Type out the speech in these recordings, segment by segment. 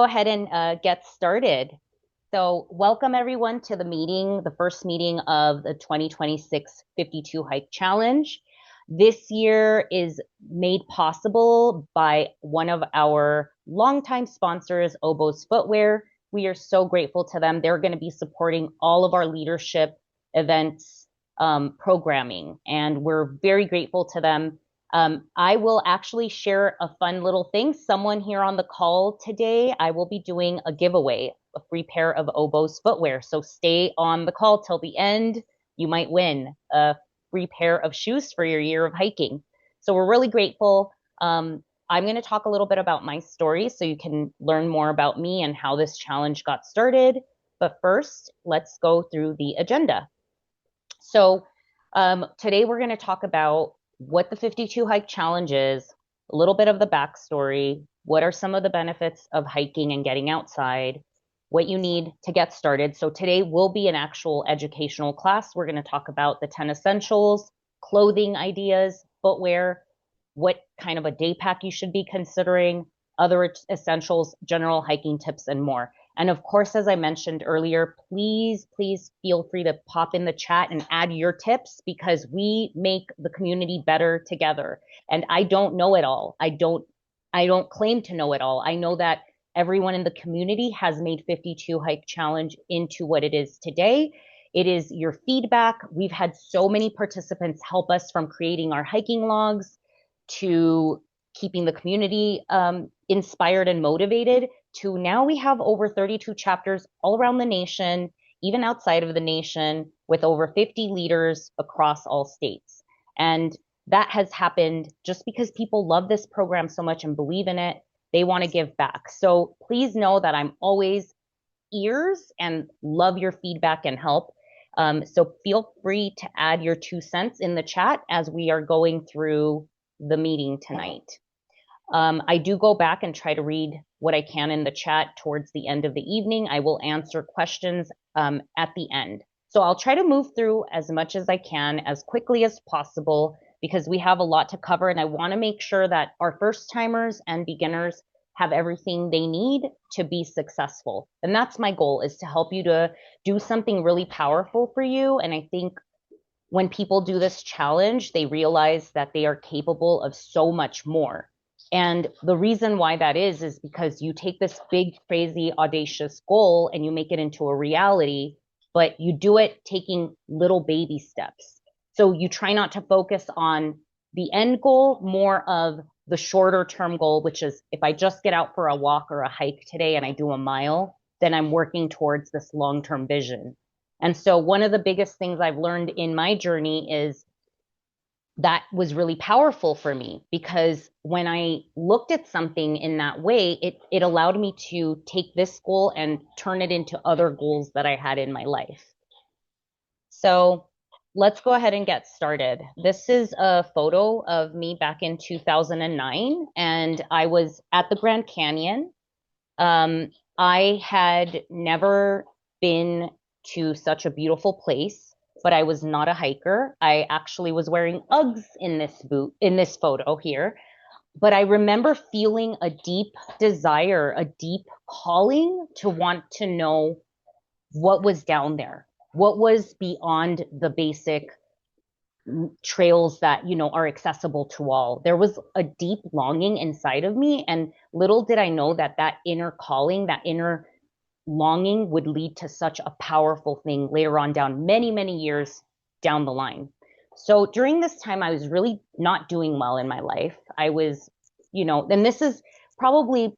Go ahead and get started. So, welcome everyone to the meeting, the first meeting of the 2026 52 Hike Challenge. This year is made possible by one of our longtime sponsors, Oboz Footwear. We are so grateful to them. They're going to be supporting all of our leadership events programming, and we're very grateful to them. I will actually share a fun little thing. Someone here on the call today, I will be doing a giveaway, a free pair of Oboz footwear. So stay on the call till the end. You might win a free pair of shoes for your year of hiking. So we're really grateful. I'm going to talk a little bit about my story so you can learn more about me and how this challenge got started. But first, let's go through the agenda. So today we're going to talk about what the 52 Hike Challenge is, a little bit of the backstory, what are some of the benefits of hiking and getting outside, what you need to get started. So today will be an actual educational class. We're going to talk about the 10 essentials, clothing ideas, footwear, what kind of a day pack you should be considering, other essentials, general hiking tips, and more. And of course, as I mentioned earlier, please feel free to pop in the chat and add your tips because we make the community better together. And I don't know it all. I don't claim to know it all. I know that everyone in the community has made 52 Hike Challenge into what it is today. It is your feedback. We've had so many participants help us from creating our hiking logs to keeping the community inspired and motivated to now we have over 32 chapters all around the nation, even outside of the nation, with over 50 leaders across all states. And that has happened just because people love this program so much and believe in it. They want to give back. So please know that I'm always ears and love your feedback and help. So feel free to add your 2 cents in the chat as we are going through the meeting tonight. I do go back and try to read what I can in the chat towards the end of the evening. I will answer questions at the end. So I'll try to move through as much as I can as quickly as possible because we have a lot to cover and I want to make sure that our first timers and beginners have everything they need to be successful. And that's my goal, is to help you to do something really powerful for you. And I think when people do this challenge, they realize that they are capable of so much more. And the reason why that is because you take this big, crazy, audacious goal and you make it into a reality, but you do it taking little baby steps. So you try not to focus on the end goal, more of the shorter term goal, which is if I just get out for a walk or a hike today and I do a mile, then I'm working towards this long term vision. And so one of the biggest things I've learned in my journey is that was really powerful for me because when I looked at something in that way, it allowed me to take this goal and turn it into other goals that I had in my life. So let's go ahead and get started. This is a photo of me back in 2009, and I was at the Grand Canyon. I had never been to such a beautiful place, but I was not a hiker. I actually was wearing Uggs in this photo here. But I remember feeling a deep desire, a deep calling to want to know what was down there, what was beyond the basic trails that are accessible to all. There was a deep longing inside of me, and little did I know that that inner calling, that inner longing would lead to such a powerful thing later on down many years down the line. So during this time, I was really not doing well in my life. I was, and this is probably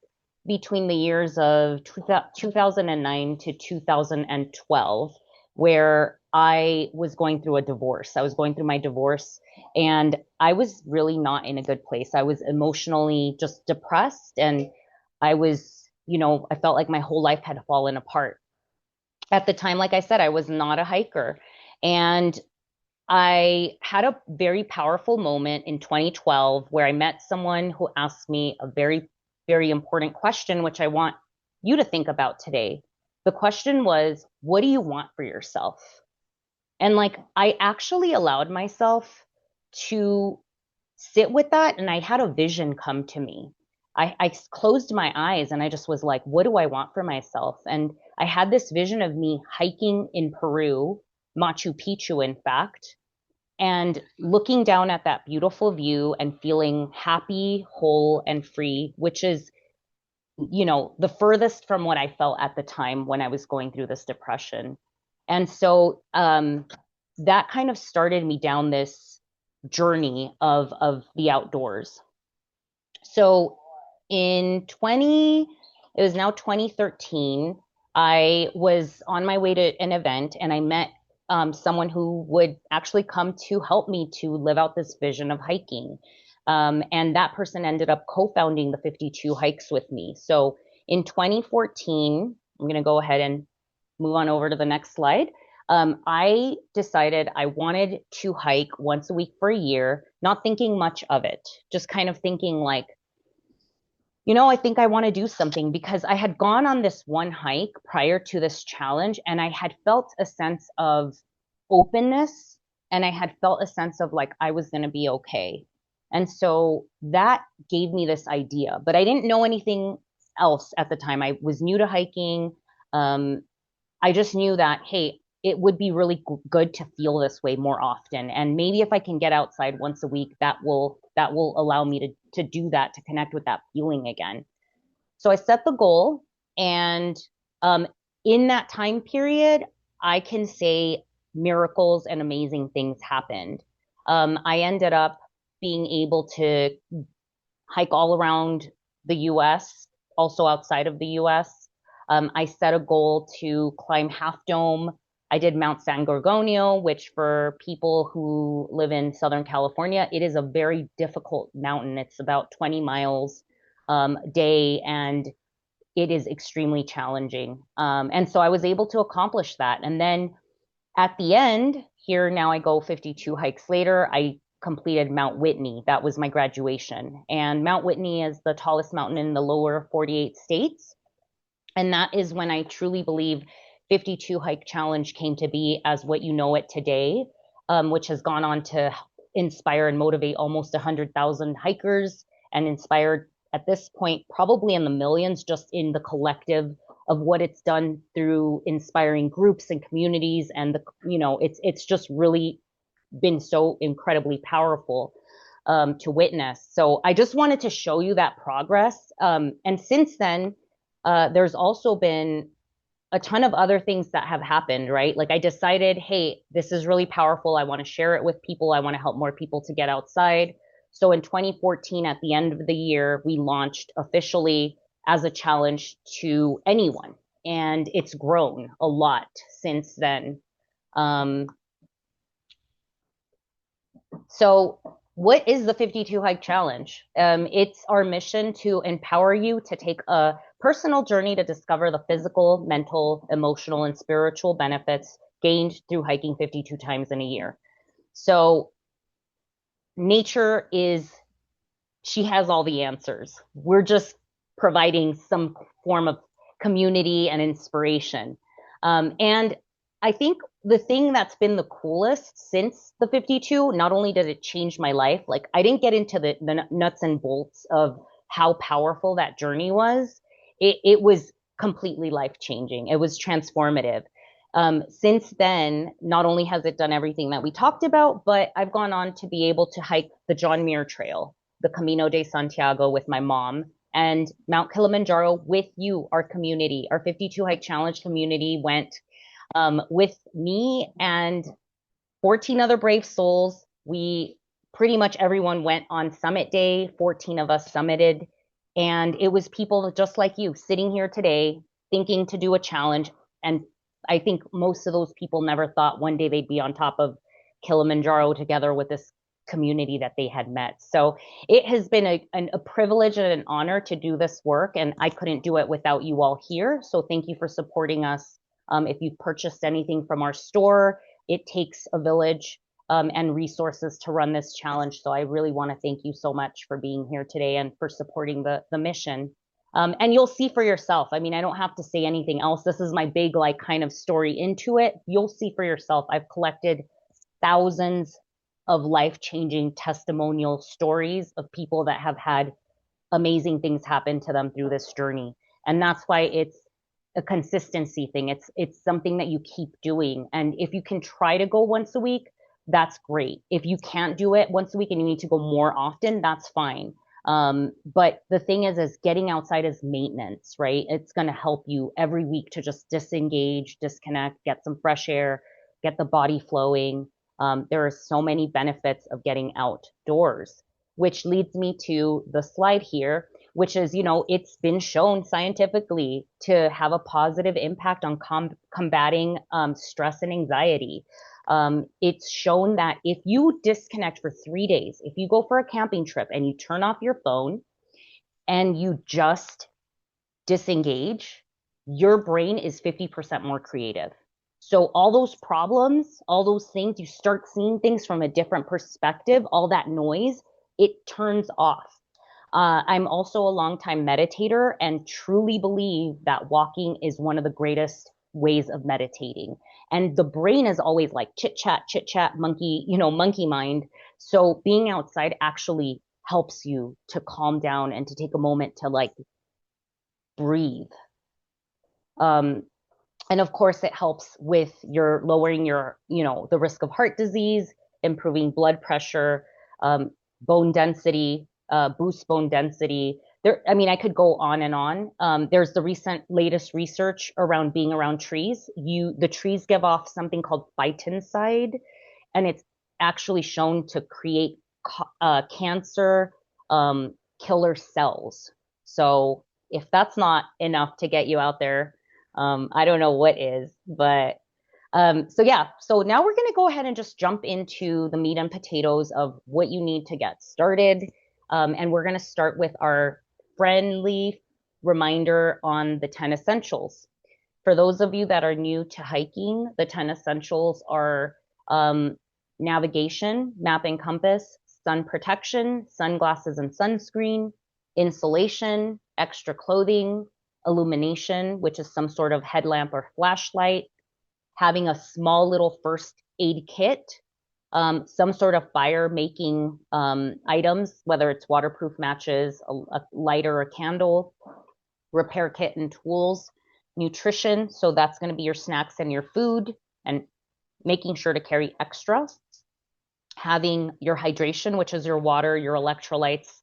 between the years of 2009 to 2012, where I was going through a divorce. I was going through my divorce and I was really not in a good place. I was emotionally just depressed and I was, I felt like my whole life had fallen apart. At the time, like I said, I was not a hiker. And I had a very powerful moment in 2012 where I met someone who asked me a very important question, which I want you to think about today. The question was, what do you want for yourself? And like, I actually allowed myself to sit with that and I had a vision come to me. I closed my eyes and I just was like, what do I want for myself? And I had this vision of me hiking in Peru, Machu Picchu, in fact, and looking down at that beautiful view and feeling happy, whole, and free, which is, the furthest from what I felt at the time when I was going through this depression. And so that kind of started me down this journey of the outdoors. So in 20, it was now 2013, I was on my way to an event and I met someone who would actually come to help me to live out this vision of hiking. And that person ended up co-founding the 52 hikes with me. So in 2014, I'm going to go ahead and move on over to the next slide. I decided I wanted to hike once a week for a year, not thinking much of it, just kind of thinking like, I think I want to do something because I had gone on this one hike prior to this challenge and I had felt a sense of openness and I had felt a sense of like I was going to be okay. And so that gave me this idea, but I didn't know anything else at the time. I was new to hiking. Um, I just knew that, hey, it would be really good to feel this way more often. And maybe if I can get outside once a week, that will allow me to do that, to connect with that feeling again. So I set the goal, and um, in that time period, I can say miracles and amazing things happened. I ended up being able to hike all around the US, also outside of the US. I set a goal to climb Half Dome. I did Mount San Gorgonio, which for people who live in Southern California, it is a very difficult mountain. It's about 20 miles a day, and it is extremely challenging. And so I was able to accomplish that. And then at the end, here now I go 52 hikes later, I completed Mount Whitney. That was my graduation. And Mount Whitney is the tallest mountain in the lower 48 states. And that is when I truly believe 52 Hike Challenge came to be as what you know it today, which has gone on to inspire and motivate almost 100,000 hikers and inspired at this point probably in the millions just in the collective of what it's done through inspiring groups and communities. And it's just really been so incredibly powerful to witness. So I just wanted to show you that progress. And since then, there's also been a ton of other things that have happened, right? Like I decided, hey, this is really powerful. I want to share it with people. I want to help more people to get outside. So in 2014, at the end of the year, we launched officially as a challenge to anyone. And it's grown a lot since then. Um, so what is the 52 Hike Challenge? It's our mission to empower you to take a personal journey to discover the physical, mental, emotional, and spiritual benefits gained through hiking 52 times in a year. So nature she has all the answers. We're just providing some form of community and inspiration. And I think the thing that's been the coolest since the 52, not only did it change my life, like I didn't get into the nuts and bolts of how powerful that journey was. It was completely life changing. It was transformative. Since then, not only has it done everything that we talked about, but I've gone on to be able to hike the John Muir Trail, the Camino de Santiago with my mom, and Mount Kilimanjaro with you, our community. Our 52 Hike Challenge community went with me and 14 other brave souls. We pretty much everyone went on summit day. 14 of us summited. And it was people just like you sitting here today thinking to do a challenge. And I think most of those people never thought one day they'd be on top of Kilimanjaro together with this community that they had met. So it has been a privilege and an honor to do this work. And I couldn't do it without you all here. So thank you for supporting us. If you've purchased anything from our store, it takes a village and resources to run this challenge. So I really want to thank you so much for being here today and for supporting the mission. And you'll see for yourself. I mean, I don't have to say anything else. This is my big, like, kind of story into it. You'll see for yourself. I've collected thousands of life-changing testimonial stories of people that have had amazing things happen to them through this journey. And that's why it's a consistency thing. It's something that you keep doing. And if you can try to go once a week, that's great. If you can't do it once a week and you need to go more often, that's fine. But the thing is getting outside is maintenance, right? It's going to help you every week to just disengage, disconnect, get some fresh air, get the body flowing. There are so many benefits of getting outdoors, which leads me to the slide here, which is, it's been shown scientifically to have a positive impact on combating stress and anxiety. It's shown that if you disconnect for 3 days, if you go for a camping trip and you turn off your phone and you just disengage, your brain is 50% more creative. So all those problems, all those things, you start seeing things from a different perspective, all that noise, it turns off. I'm also a longtime meditator and truly believe that walking is one of the greatest ways of meditating. And the brain is always like chit chat, monkey mind. So being outside actually helps you to calm down and to take a moment to like breathe. And of course, it helps with your lowering your, the risk of heart disease, improving blood pressure, bone density, boost bone density. I could go on and on. There's the latest research around being around trees. The trees give off something called phytoncide, and it's actually shown to create cancer killer cells. So if that's not enough to get you out there, I don't know what is, but so now we're going to go ahead and just jump into the meat and potatoes of what you need to get started. And we're going to start with our friendly reminder on the 10 essentials. For those of you that are new to hiking, the 10 essentials are navigation, map and compass, sun protection, sunglasses and sunscreen, insulation, extra clothing, illumination, which is some sort of headlamp or flashlight, having a small little first aid kit, some sort of fire making items, whether it's waterproof matches, a lighter, a candle, repair kit and tools, nutrition. So that's going to be your snacks and your food, and making sure to carry extra. Having your hydration, which is your water, your electrolytes,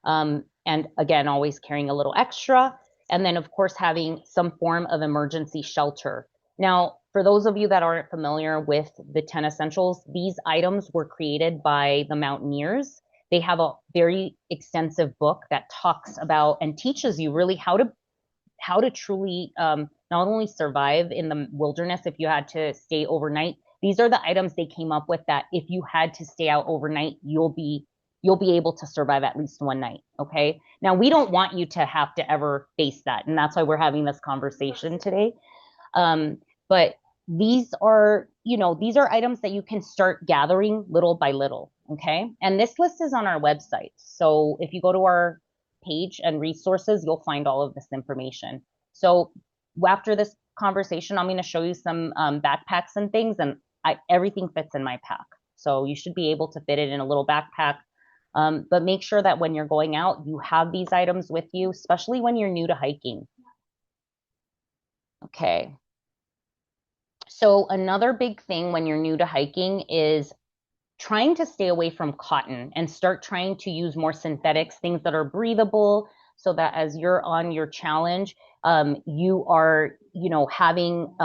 and again, always carrying a little extra. And then, of course, having some form of emergency shelter. Now, for those of you that aren't familiar with the 10 essentials, these items were created by the mountaineers. They have a very extensive book that talks about and teaches you really how to truly not only survive in the wilderness if you had to stay overnight. These are the items they came up with that if you had to stay out overnight, you'll be able to survive at least one night. Okay. Now, we don't want you to have to ever face that. And that's why we're having this conversation today. But these are items that you can start gathering little by little. Okay. And this list is on our website. So if you go to our page and resources, you'll find all of this information. So after this conversation, I'm going to show you some backpacks and things, and everything fits in my pack. So you should be able to fit it in a little backpack. But make sure that when you're going out, you have these items with you, especially when you're new to hiking. Okay. So another big thing when you're new to hiking is trying to stay away from cotton and start trying to use more synthetics, things that are breathable, so that as you're on your challenge, you are, having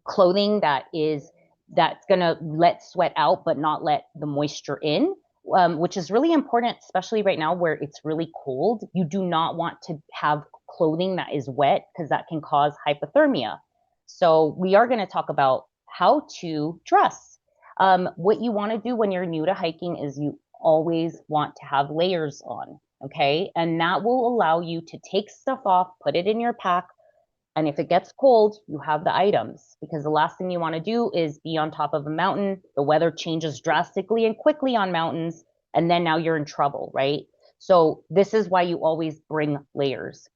clothing that's going to let sweat out, but not let the moisture in, which is really important, especially right now where it's really cold. You do not want to have clothing that is wet because that can cause hypothermia. So we are going to talk about how to dress. What you want to do when you're new to hiking is you always want to have layers on, okay? And that will allow you to take stuff off, put it in your pack, and if it gets cold, you have the items, because the last thing you want to do is be on top of a mountain. The weather changes drastically and quickly on mountains, and then now you're in trouble, right? So this is why you always bring layers.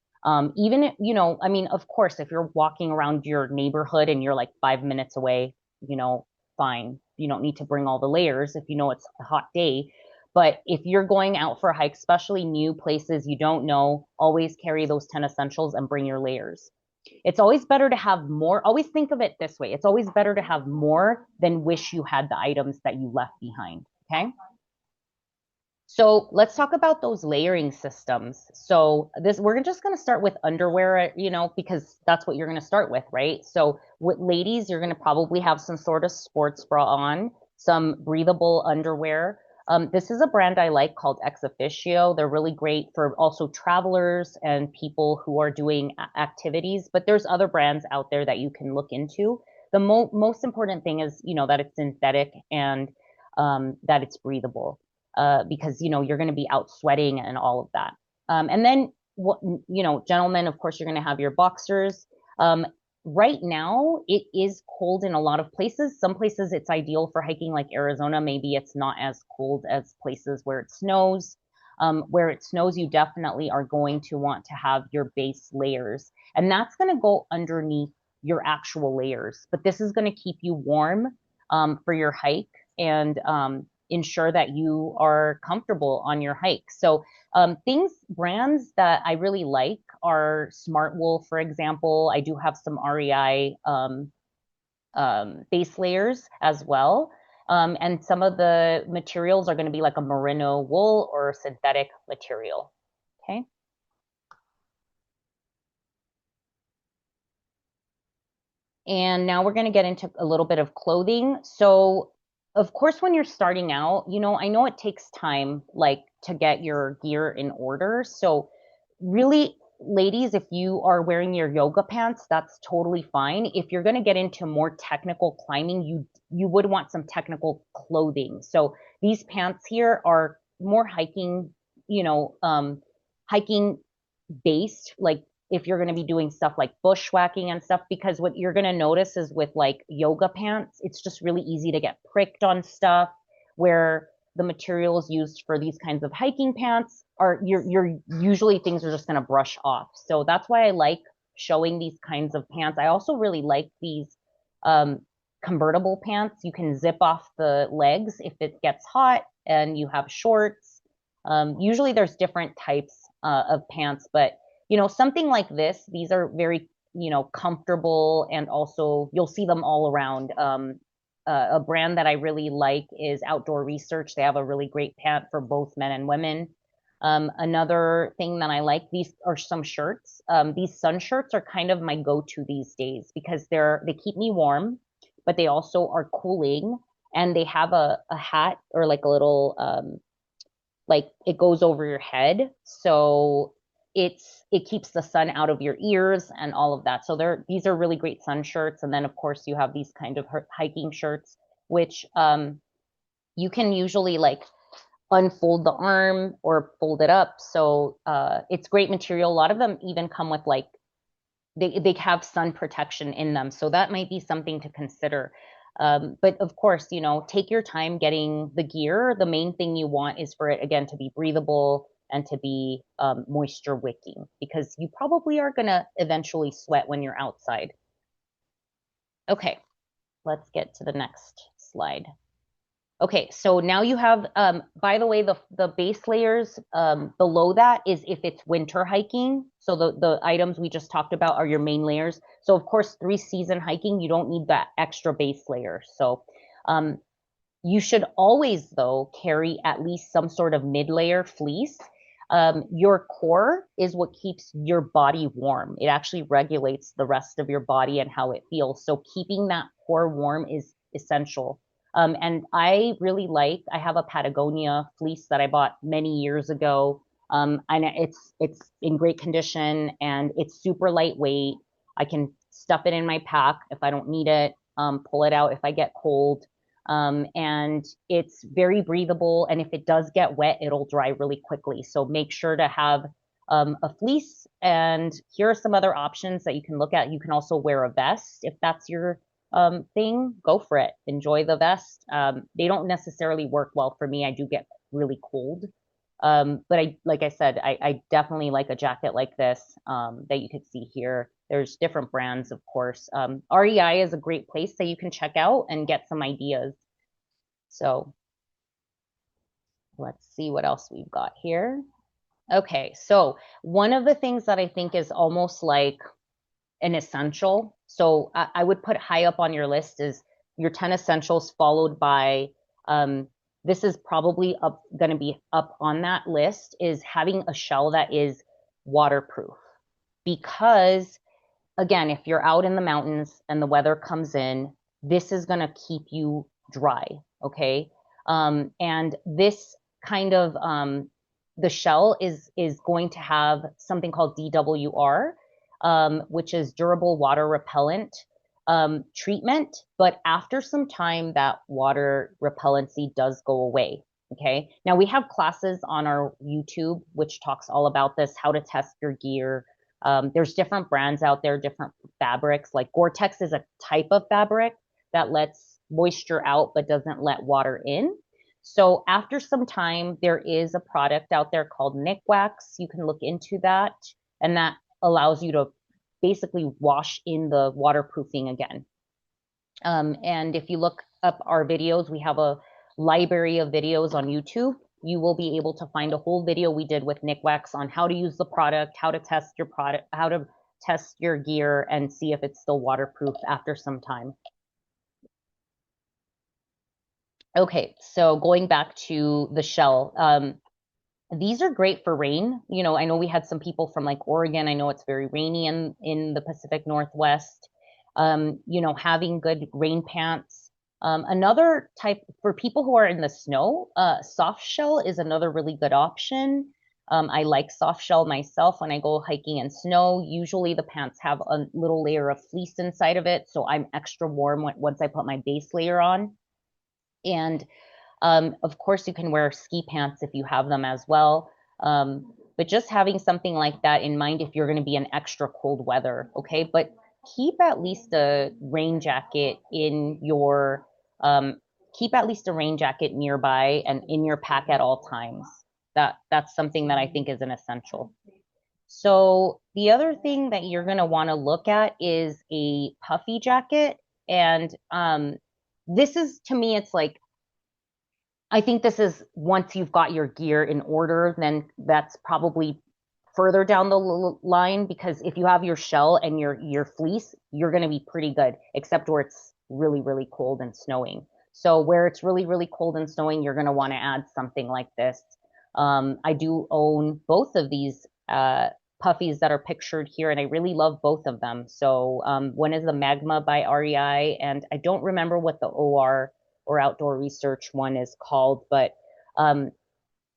Even if, of course, if you're walking around your neighborhood and you're like 5 minutes away, fine. You don't need to bring all the layers if you know it's a hot day. But if you're going out for a hike, especially new places you don't know, always carry those 10 essentials and bring your layers. It's always better to have more. Always think of it this way. It's always better to have more than wish you had the items that you left behind. Okay. So let's talk about those layering systems. So this, we're just going to start with underwear, because that's what you're going to start with, right? So with ladies, you're going to probably have some sort of sports bra on, some breathable underwear. This is a brand I like called Ex Officio. They're really great for also travelers and people who are doing activities, but there's other brands out there that you can look into. The most important thing is, that it's synthetic and that it's breathable, because you're going to be out sweating and all of that. And then gentlemen, of course, you're going to have your boxers. Right now, it is cold in a lot of places. Some places it's ideal for hiking, like Arizona. Maybe it's not as cold as places where it snows. Where it snows, you definitely are going to want to have your base layers, and that's going to go underneath your actual layers. But this is going to keep you warm for your hike, and ensure that you are comfortable on your hike. So brands that I really like are Smartwool, for example. I do have some REI base layers as well. And some of the materials are going to be like a merino wool or synthetic material. Okay. And now we're going to get into a little bit of clothing. So, of course, when you're starting out, I know it takes time, like to get your gear in order. So, really, ladies, if you are wearing your yoga pants, that's totally fine. If you're going to get into more technical climbing, you would want some technical clothing. So, these pants here are more hiking, hiking based, like if you're going to be doing stuff like bushwhacking and stuff, because what you're going to notice is with like yoga pants, it's just really easy to get pricked on stuff, where the materials used for these kinds of hiking pants are you're usually things are just going to brush off. So that's why I like showing these kinds of pants. I also really like these um, convertible pants. You can zip off the legs if it gets hot, and you have shorts. Usually there's different types of pants, but something like this, these are very, comfortable, and also you'll see them all around. A brand that I really like is Outdoor Research. They have a really great pant for both men and women. Another thing that I like, these are some shirts. These sun shirts are kind of my go-to these days because they keep me warm, but they also are cooling, and they have a hat or like a little like it goes over your head, so it keeps the sun out of your ears and all of that. So these are really great sun shirts. And then of course you have these kind of hiking shirts, which you can usually like unfold the arm or fold it up. So it's great material. A lot of them even come with like they have sun protection in them, so that might be something to consider. But of course, take your time getting the gear. The main thing you want is for it, again, to be breathable and to be moisture wicking, because you probably are going to eventually sweat when you're outside. Okay, let's get to the next slide. Okay, so now you have, by the way, the base layers below that is if it's winter hiking. So the items we just talked about are your main layers. So of course, 3-season hiking, you don't need that extra base layer. So you should always, though, carry at least some sort of mid-layer fleece. Your core is what keeps your body warm. It actually regulates the rest of your body and how it feels. So keeping that core warm is essential. And I have a Patagonia fleece that I bought many years ago. And it's in great condition, and it's super lightweight. I can stuff it in my pack if I don't need it, pull it out if I get cold. And it's very breathable. And if it does get wet, it'll dry really quickly. So make sure to have a fleece. And here are some other options that you can look at. You can also wear a vest if that's your thing. Go for it. Enjoy the vest. They don't necessarily work well for me. I do get really cold. But like I said, I definitely like a jacket like this that you could see here. There's different brands, of course. REI is a great place that you can check out and get some ideas. So, let's see what else we've got here. Okay, so one of the things that I think is almost like an essential, so I would put high up on your list is your 10 essentials followed by, this is probably going to be up on that list, is having a shell that is waterproof. Because again, if you're out in the mountains and the weather comes in, this is going to keep you dry. Okay. And this kind of, the shell is going to have something called DWR, which is durable water repellent treatment. But after some time, that water repellency does go away. Okay. Now we have classes on our YouTube, which talks all about this, how to test your gear. There's different brands out there, different fabrics. Like Gore-Tex is a type of fabric that lets moisture out but doesn't let water in. So after some time, there is a product out there called Nikwax. You can look into that, and that allows you to basically wash in the waterproofing again. And if you look up our videos, we have a library of videos on YouTube. You will be able to find a whole video we did with Nikwax on how to use the product, how to test your product, how to test your gear and see if it's still waterproof after some time. Okay, so going back to the shell, these are great for rain. You know, I know we had some people from like Oregon. I know it's very rainy in the Pacific Northwest. You know, having good rain pants. Another type for people who are in the snow, soft shell is another really good option. I like soft shell myself when I go hiking in snow. Usually the pants have a little layer of fleece inside of it, so I'm extra warm once I put my base layer on. And of course, you can wear ski pants if you have them as well. But just having something like that in mind if you're going to be in extra cold weather, okay? But keep at least a rain jacket in your, keep at least a rain jacket nearby and in your pack at all times. That's something that I think is an essential. So the other thing that you're going to want to look at is a puffy jacket. And this is, to me, it's like, I think this is once you've got your gear in order, then that's probably further down the line, because if you have your shell and your fleece, you're going to be pretty good, except where it's really, really cold and snowing. So where it's really, really cold and snowing, you're going to want to add something like this. I do own both of these puffies that are pictured here, and I really love both of them. So one is the Magma by REI, and I don't remember what the OR or Outdoor Research one is called, but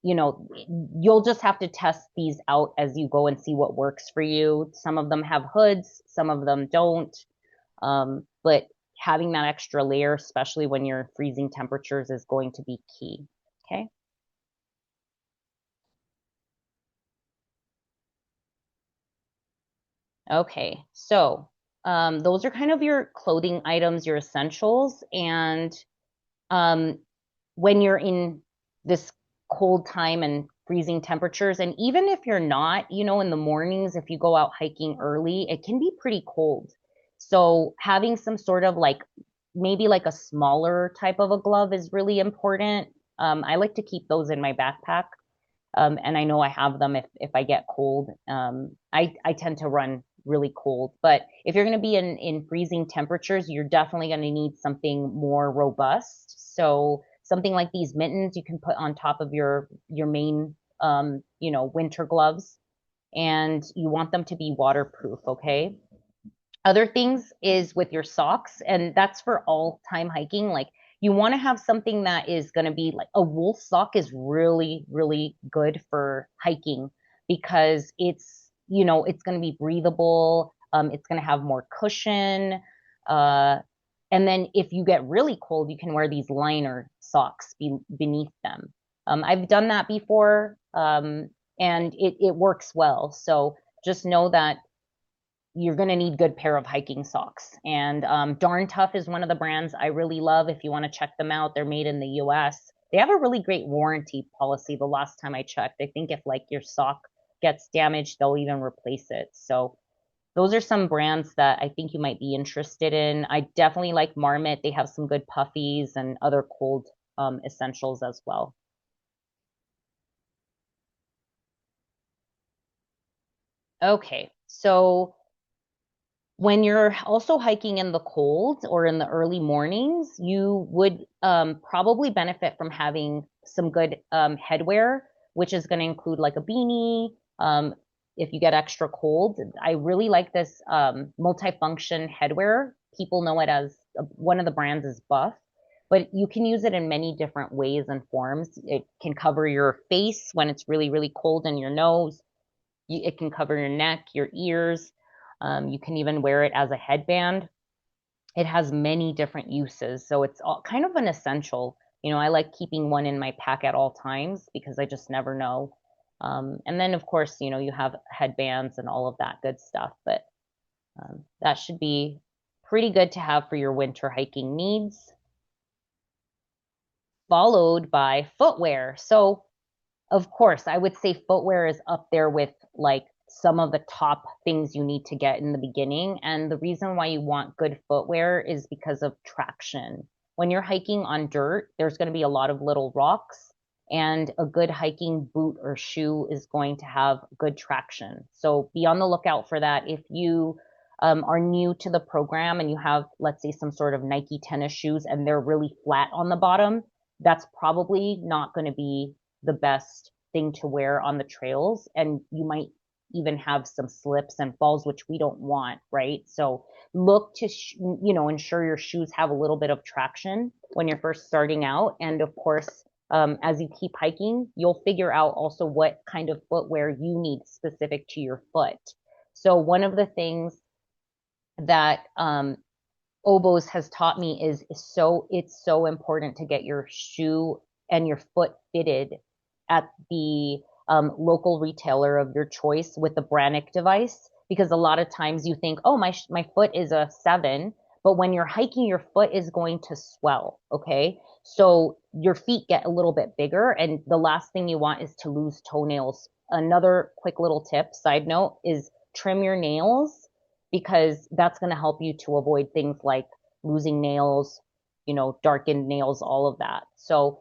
you know, you'll just have to test these out as you go and see what works for you. Some of them have hoods, some of them don't. But having that extra layer, especially when you're freezing temperatures, is going to be key. Okay. Okay. So those are kind of your clothing items, your essentials. And when you're in this cold time and freezing temperatures, and even if you're not, you know, in the mornings, if you go out hiking early, it can be pretty cold. So having some sort of like maybe like a smaller type of a glove is really important. I like to keep those in my backpack. And I know I have them if I get cold. I tend to run really cold, but if you're going to be in freezing temperatures, you're definitely going to need something more robust. So something like these mittens you can put on top of your main you know, winter gloves, and you want them to be waterproof. Okay. Other things is with your socks, and that's for all time hiking. Like you want to have something that is going to be like a wool sock is really, really good for hiking because it's, you know, it's going to be breathable. It's going to have more cushion. Uh, and then if you get really cold, you can wear these liner socks beneath them. I've done that before, and it works well. So just know that you're going to need good pair of hiking socks. And Darn Tough is one of the brands I really love. If you want to check them out, they're made in the US. They have a really great warranty policy. The last time I checked, I think if like your sock gets damaged, they'll even replace it. So those are some brands that I think you might be interested in. I definitely like Marmot. They have some good puffies and other cold essentials as well. Okay, so when you're also hiking in the cold or in the early mornings, you would probably benefit from having some good headwear, which is going to include like a beanie. If you get extra cold, I really like this multifunction headwear. People know it as one of the brands is Buff, but you can use it in many different ways and forms. It can cover your face when it's really, really cold and your nose. It can cover your neck, your ears. You can even wear it as a headband. It has many different uses, so it's all kind of an essential. I like keeping one in my pack at all times because I just never know. And then, of course, you have headbands and all of that good stuff, but that should be pretty good to have for your winter hiking needs. Followed by footwear. So of course, I would say footwear is up there with like some of the top things you need to get in the beginning. And the reason why you want good footwear is because of traction. When you're hiking on dirt, there's going to be a lot of little rocks, and a good hiking boot or shoe is going to have good traction. So be on the lookout for that. If you are new to the program and you have, let's say, some sort of Nike tennis shoes and they're really flat on the bottom, that's probably not going to be the best thing to wear on the trails. And you might even have some slips and falls, which we don't want, right? So look to, ensure your shoes have a little bit of traction when you're first starting out. And of course, as you keep hiking, you'll figure out also what kind of footwear you need specific to your foot. So one of the things that Oboz has taught me is it's so important to get your shoe and your foot fitted at the local retailer of your choice with the Brannock device, because a lot of times you think, oh, my foot is a 7, but when you're hiking, your foot is going to swell. Okay, so your feet get a little bit bigger, and the last thing you want is to lose toenails. Another quick little tip, side note, is trim your nails, because that's going to help you to avoid things like losing nails, darkened nails, all of that. So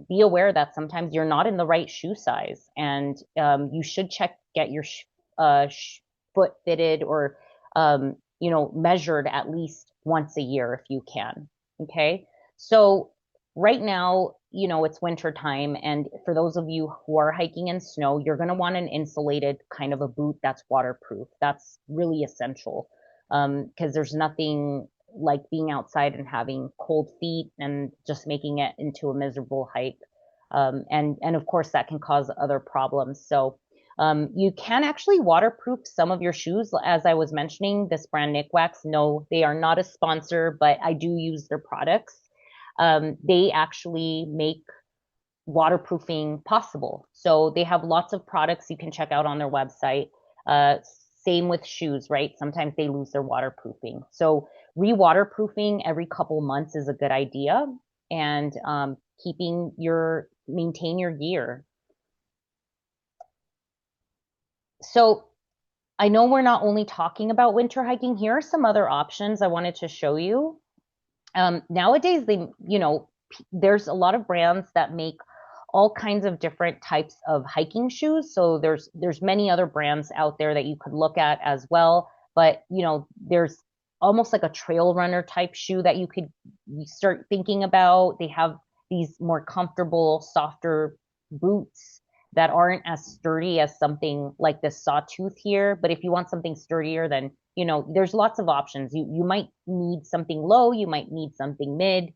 be aware that sometimes you're not in the right shoe size, and you should get your foot fitted or measured at least once a year if you can. Okay, so right now, it's winter time, and for those of you who are hiking in snow, you're going to want an insulated kind of a boot that's waterproof. That's really essential, because there's nothing like being outside and having cold feet and just making it into a miserable hike. And of course that can cause other problems. So you can actually waterproof some of your shoes. As I was mentioning, this brand Nikwax, no, they are not a sponsor, but I do use their products. They actually make waterproofing possible. So they have lots of products you can check out on their website. Uh, Same with shoes, right? Sometimes they lose their waterproofing. So re-waterproofing every couple months is a good idea, and maintain your gear. So I know we're not only talking about winter hiking. Here are some other options I wanted to show you. Nowadays, there's a lot of brands that make all kinds of different types of hiking shoes. So there's many other brands out there that you could look at as well. But there's almost like a trail runner type shoe that you could start thinking about. They have these more comfortable, softer boots that aren't as sturdy as something like this Sawtooth here. But if you want something sturdier, then there's lots of options. You might need something low, you might need something mid.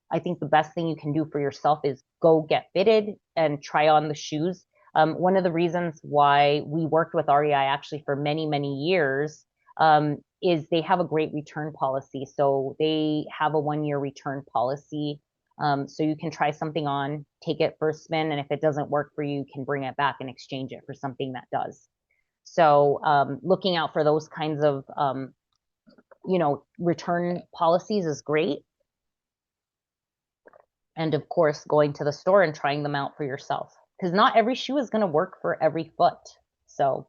I think the best thing you can do for yourself is go get fitted and try on the shoes. One of the reasons why we worked with REI actually for many, many years is they have a great return policy. So they have a 1-year return policy. So you can try something on, take it for a spin, and if it doesn't work for you, you can bring it back and exchange it for something that does. So looking out for those kinds of return policies is great. And of course, going to the store and trying them out for yourself, because not every shoe is going to work for every foot. So,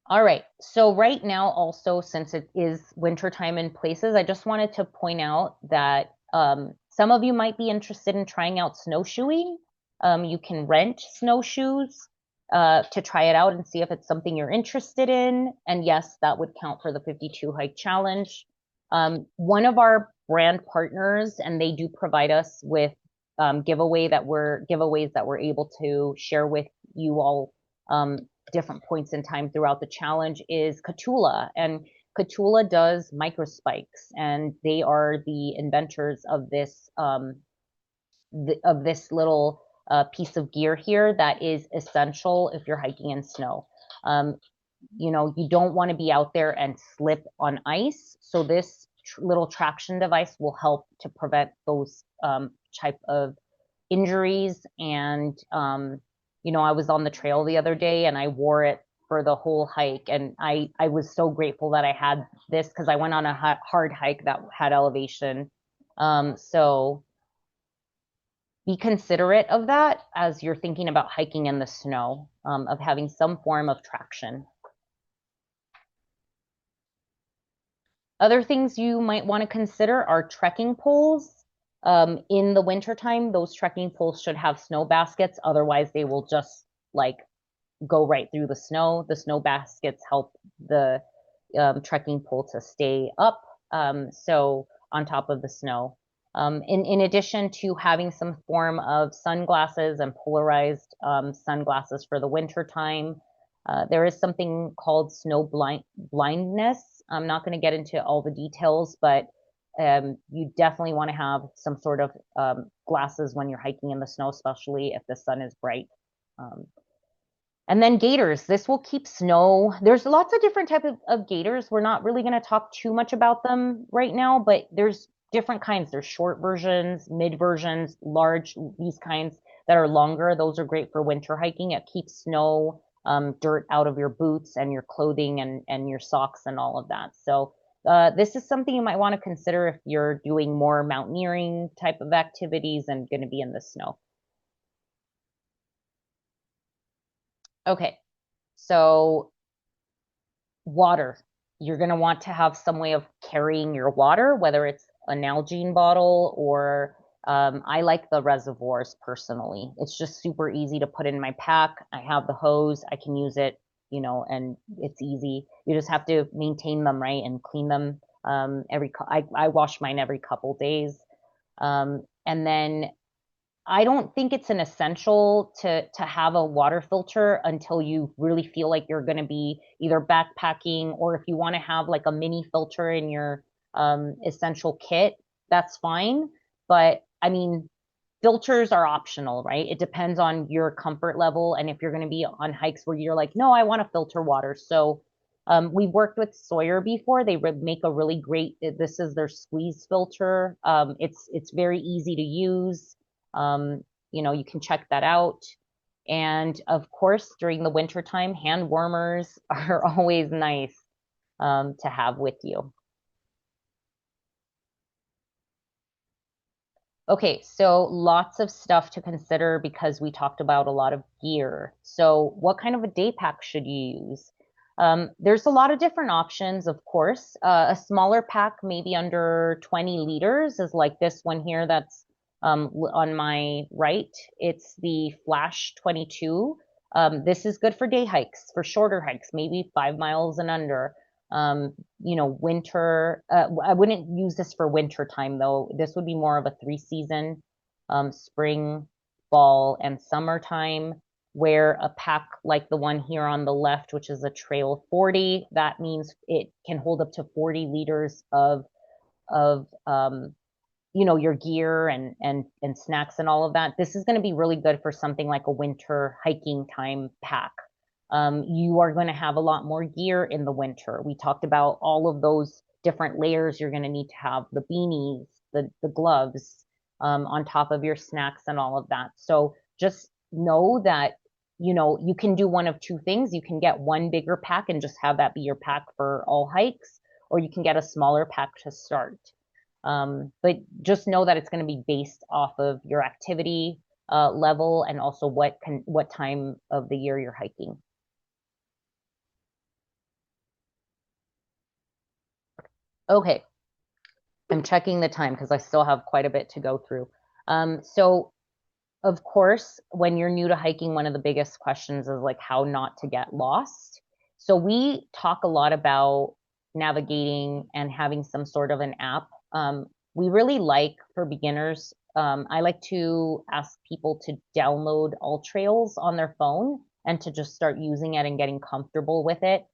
all right. So right now, also, since it is wintertime in places, I just wanted to point out that some of you might be interested in trying out snowshoeing. You can rent snowshoes. to try it out and see if it's something you're interested in. And yes, that would count for the 52 hike challenge. One of our brand partners, and they do provide us with giveaways that we're able to share with you all different points in time throughout the challenge, is Kahtoola. And Kahtoola does microspikes, and they are the inventors of this little piece of gear here that is essential if you're hiking in snow. You don't want to be out there and slip on ice. So this little traction device will help to prevent those type of injuries. And I was on the trail the other day and I wore it for the whole hike, and I was so grateful that I had this because I went on a hard hike that had elevation. So be considerate of that as you're thinking about hiking in the snow, of having some form of traction. Other things you might want to consider are trekking poles. In the wintertime, those trekking poles should have snow baskets. Otherwise, they will just like go right through the snow. The snow baskets help the trekking pole to stay up, so on top of the snow. In addition to having some form of sunglasses and polarized sunglasses for the winter time, there is something called snow blindness. I'm not going to get into all the details, but you definitely want to have some sort of glasses when you're hiking in the snow, especially if the sun is bright. And then gaiters. This will keep snow. There's lots of different types of gaiters. We're not really going to talk too much about them right now, but there's different kinds. There's short versions, mid versions, large, these kinds that are longer. Those are great for winter hiking. It keeps snow, dirt out of your boots and your clothing and your socks and all of that. So this is something you might want to consider if you're doing more mountaineering type of activities and going to be in the snow. Okay, so water. You're going to want to have some way of carrying your water, whether it's a Nalgene bottle or I like the reservoirs personally. It's just super easy to put in my pack. I have the hose, I can use it, and it's easy. You just have to maintain them right and clean them I wash mine every couple days. And then I don't think it's an essential to have a water filter until you really feel like you're going to be either backpacking, or if you want to have like a mini filter in your essential kit, that's fine. But I mean, filters are optional, right? It depends on your comfort level and if you're going to be on hikes where you're like, no, I want to filter water. So we've worked with Sawyer before. They make a really great. This is their squeeze filter. It's very easy to use. You can check that out. And of course, during the winter time, hand warmers are always nice to have with you. Okay, so lots of stuff to consider because we talked about a lot of gear. So what kind of a day pack should you use? There's a lot of different options, of course. A smaller pack, maybe under 20 liters, is like this one here that's on my right. It's the Flash 22. This is good for day hikes, for shorter hikes, maybe 5 miles and under. Winter. I wouldn't use this for winter time though. This would be more of a 3 season, spring, fall, and summertime. Where a pack like the one here on the left, which is a Trail 40, that means it can hold up to 40 liters of your gear and snacks and all of that. This is going to be really good for something like a winter hiking time pack. You are going to have a lot more gear in the winter. We talked about all of those different layers you're going to need to have, the beanies, the gloves, on top of your snacks and all of that. So just know that, you can do one of two things. You can get one bigger pack and just have that be your pack for all hikes, or you can get a smaller pack to start. But just know that it's going to be based off of your activity level and also what time of the year you're hiking. Okay, I'm checking the time because I still have quite a bit to go through. So of course, when you're new to hiking, one of the biggest questions is like how not to get lost. So we talk a lot about navigating and having some sort of an app. We really like for beginners, I like to ask people to download All Trails on their phone and to just start using it and getting comfortable with it.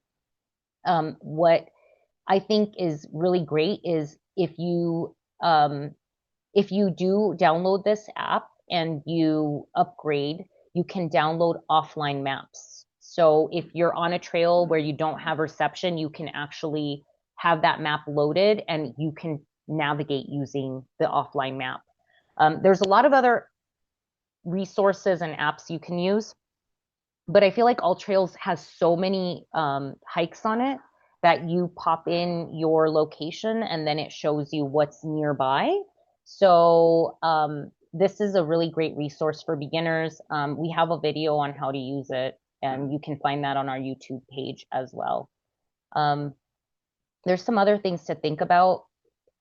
What I think is really great is if you do download this app and you upgrade, you can download offline maps. So if you're on a trail where you don't have reception, you can actually have that map loaded and you can navigate using the offline map. There's a lot of other resources and apps you can use, but I feel like All Trails has so many hikes on it that you pop in your location and then it shows you what's nearby. So this is a really great resource for beginners. We have a video on how to use it, and you can find that on our YouTube page as well. Um, there's some other things to think about.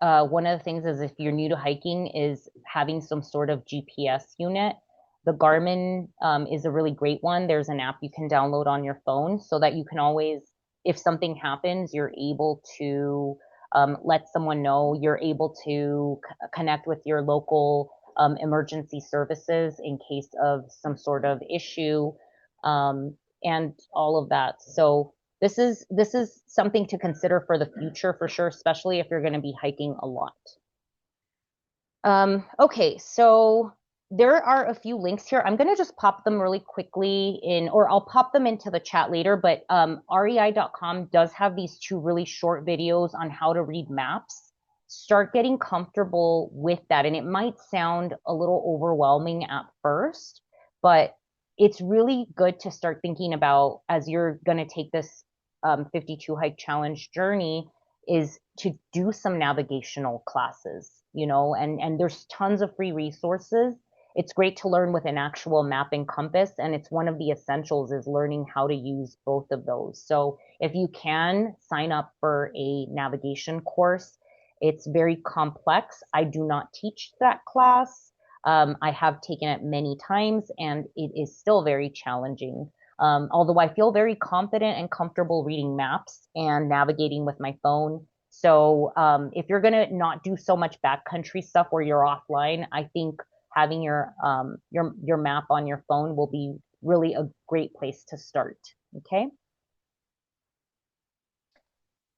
One of the things is if you're new to hiking is having some sort of GPS unit. The Garmin is a really great one. There's an app you can download on your phone so that you can always, if something happens, you're able to let someone know. You're able to connect with your local emergency services in case of some sort of issue, and all of that. So this is something to consider for the future for sure, especially if you're going to be hiking a lot. Okay, so there are a few links here. I'm going to just pop them really quickly in, or I'll pop them into the chat later, but rei.com does have these two really short videos on how to read maps. Start getting comfortable with that. And it might sound a little overwhelming at first, but it's really good to start thinking about as you're going to take this 52 hike challenge journey is to do some navigational classes, and there's tons of free resources. It's great to learn with an actual map and compass, and it's one of the essentials is learning how to use both of those. So if you can sign up for a navigation course, it's very complex. I do not teach that class. I have taken it many times and it is still very challenging. Although I feel very confident and comfortable reading maps and navigating with my phone. So if you're going to not do so much backcountry stuff where you're offline, I think having your map on your phone will be really a great place to start. Okay.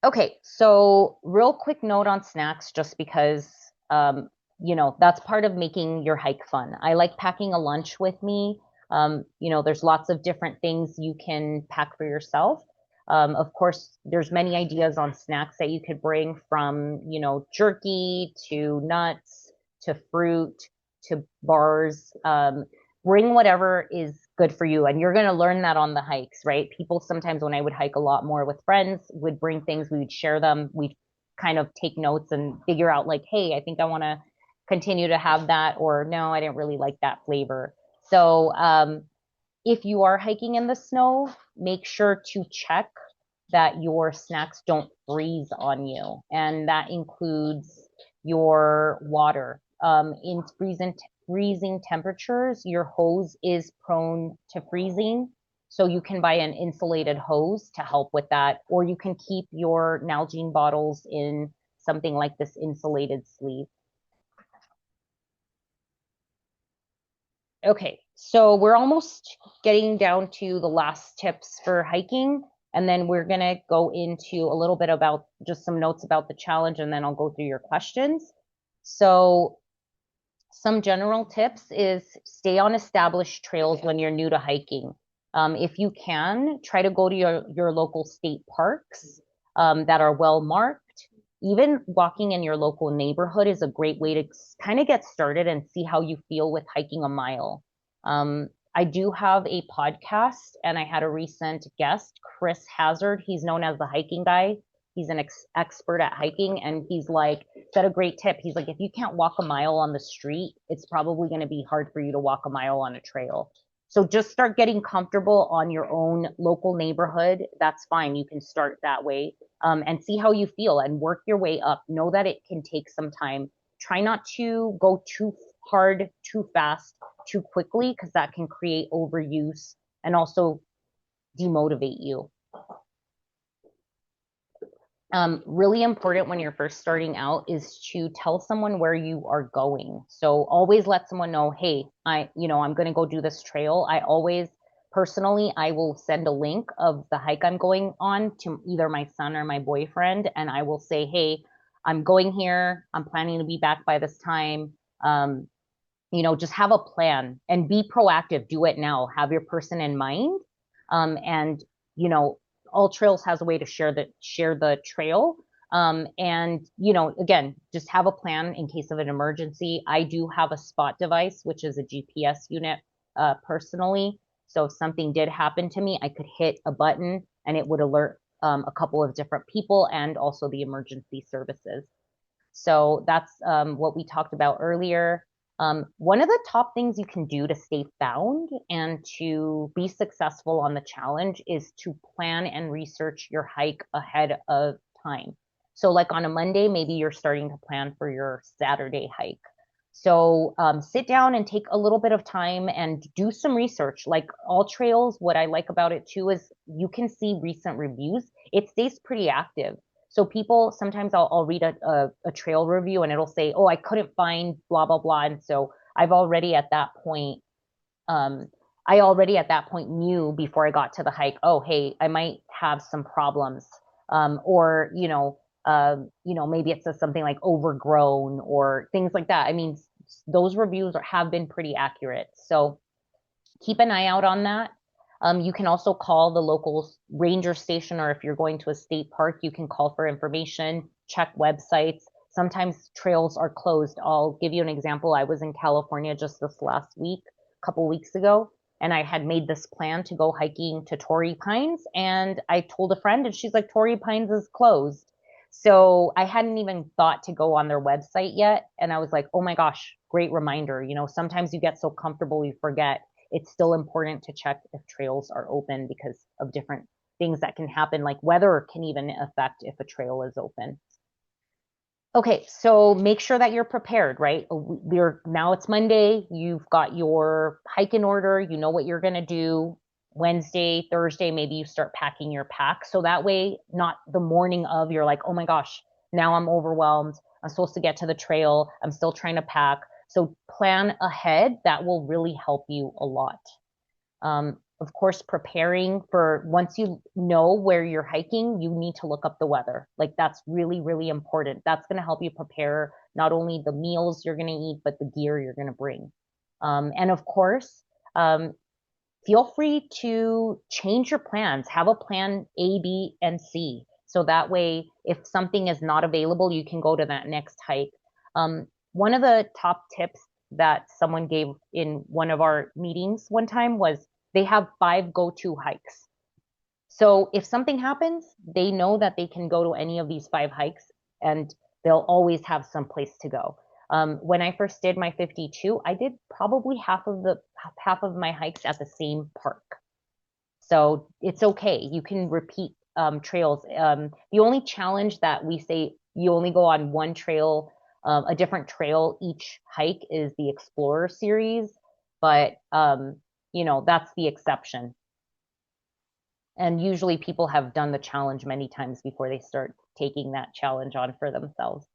Okay, so real quick note on snacks, just because that's part of making your hike fun. I like packing a lunch with me. There's lots of different things you can pack for yourself. Of course, there's many ideas on snacks that you could bring from, jerky to nuts to fruit to bars. Bring whatever is good for you. And you're going to learn that on the hikes, right? People sometimes, when I would hike a lot more with friends, would bring things, we would share them. We'd kind of take notes and figure out, like, hey, I think I want to continue to have that, or no, I didn't really like that flavor. So if you are hiking in the snow, make sure to check that your snacks don't freeze on you. And that includes your water. In freezing temperatures, your hose is prone to freezing. So you can buy an insulated hose to help with that, or you can keep your Nalgene bottles in something like this insulated sleeve. Okay, so we're almost getting down to the last tips for hiking, and then we're gonna go into a little bit about just some notes about the challenge, and then I'll go through your questions. So some general tips is stay on established trails when you're new to hiking. If you can, try to go to your local state parks that are well marked. Even walking in your local neighborhood is a great way to kind of get started and see how you feel with hiking a mile. I do have a podcast, and I had a recent guest, Chris Hazard. He's known as the hiking guy. He's an expert at hiking, and he's like, said a great tip. He's like, if you can't walk a mile on the street, it's probably going to be hard for you to walk a mile on a trail. So just start getting comfortable on your own local neighborhood. That's fine. You can start that way, and see how you feel and work your way up. Know that it can take some time. Try not to go too hard too fast too quickly, because that can create overuse and also demotivate you. Really important when you're first starting out is to tell someone where you are going. So always let someone know, hey, I'm going to go do this trail. I always personally, I will send a link of the hike I'm going on to either my son or my boyfriend. And I will say, hey, I'm going here. I'm planning to be back by this time. Just have a plan and be proactive. Do it now. Have your person in mind. And, AllTrails has a way to share the trail. And, again, just have a plan in case of an emergency. I do have a Spot device, which is a GPS unit, personally. So if something did happen to me, I could hit a button and it would alert a couple of different people and also the emergency services. So that's what we talked about earlier. One of the top things you can do to stay found and to be successful on the challenge is to plan and research your hike ahead of time. So like on a Monday, maybe you're starting to plan for your Saturday hike. So sit down and take a little bit of time and do some research. Like AllTrails, what I like about it too is you can see recent reviews. It stays pretty active. So people, sometimes I'll read a trail review and it'll say, oh, I couldn't find blah, blah, blah. And so I've already at that point, knew before I got to the hike, oh, hey, I might have some problems. Or, maybe it says something like overgrown or things like that. I mean, those reviews have been pretty accurate. So keep an eye out on that. You can also call the local ranger station, or if you're going to a state park, you can call for information, check websites. Sometimes trails are closed. I'll give you an example. I was in California just this last week, a couple weeks ago, and I had made this plan to go hiking to Torrey Pines. And I told a friend, and she's like, Torrey Pines is closed. So I hadn't even thought to go on their website yet. And I was like, oh my gosh, great reminder. Sometimes you get so comfortable, you forget. It's still important to check if trails are open because of different things that can happen, like weather can even affect if a trail is open. Okay, so make sure that you're prepared, right? Now it's Monday, you've got your hike in order, you know what you're going to do. Wednesday, Thursday, maybe you start packing your pack. So that way, not the morning of, you're like, oh my gosh, now I'm overwhelmed. I'm supposed to get to the trail. I'm still trying to pack. So plan ahead. That will really help you a lot. Of course, preparing for once you know where you're hiking, you need to look up the weather. Like that's really, really important. That's going to help you prepare not only the meals you're going to eat, but the gear you're going to bring. And of course, feel free to change your plans. Have a plan A, B, and C. So that way, if something is not available, you can go to that next hike. One of the top tips that someone gave in one of our meetings one time was they have 5 go-to hikes. So if something happens, they know that they can go to any of these 5 hikes and they'll always have some place to go. When I first did my 52, I did probably half of my hikes at the same park. So it's okay. You can repeat trails. The only challenge that we say you only go on one trail, a different trail each hike, is the Explorer series, but that's the exception. And usually people have done the challenge many times before they start taking that challenge on for themselves.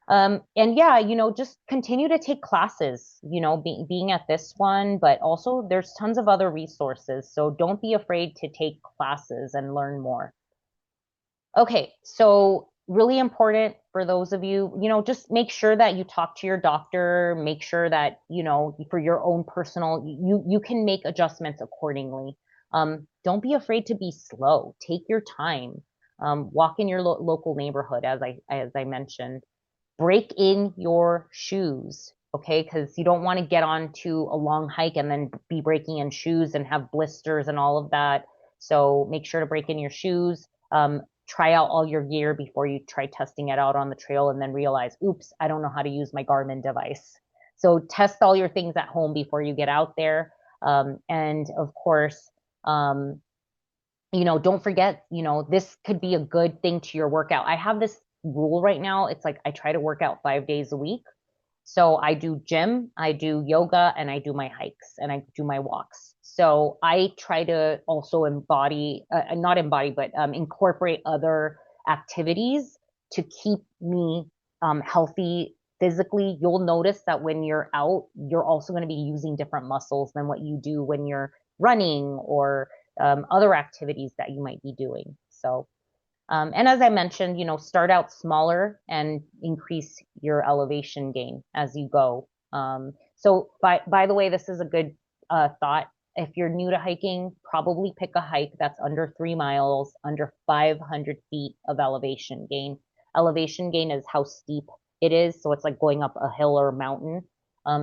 And yeah, just continue to take classes, being at this one, but also there's tons of other resources. So don't be afraid to take classes and learn more. Okay, so really important for those of you, just make sure that you talk to your doctor, make sure that, for your own personal, you can make adjustments accordingly. Don't be afraid to be slow. Take your time. Walk in your local neighborhood, as I mentioned. Break in your shoes, okay? Because you don't want to get on to a long hike and then be breaking in shoes and have blisters and all of that. So make sure to break in your shoes. Try out all your gear before you try testing it out on the trail and then realize, oops, I don't know how to use my Garmin device. So test all your things at home before you get out there. And of course, don't forget, this could be a good thing to your workout. I have this rule right now. It's like I try to work out 5 days a week. So I do gym, I do yoga, and I do my hikes and I do my walks. So I try to also embody, not embody, but incorporate other activities to keep me healthy physically. You'll notice that when you're out, you're also going to be using different muscles than what you do when you're running or other activities that you might be doing. So and as I mentioned, start out smaller and increase your elevation gain as you go. So by the way, this is a good thought. If you're new to hiking, probably pick a hike that's under 3 miles, under 500 feet of elevation gain. Elevation gain is how steep it is. So it's like going up a hill or mountain.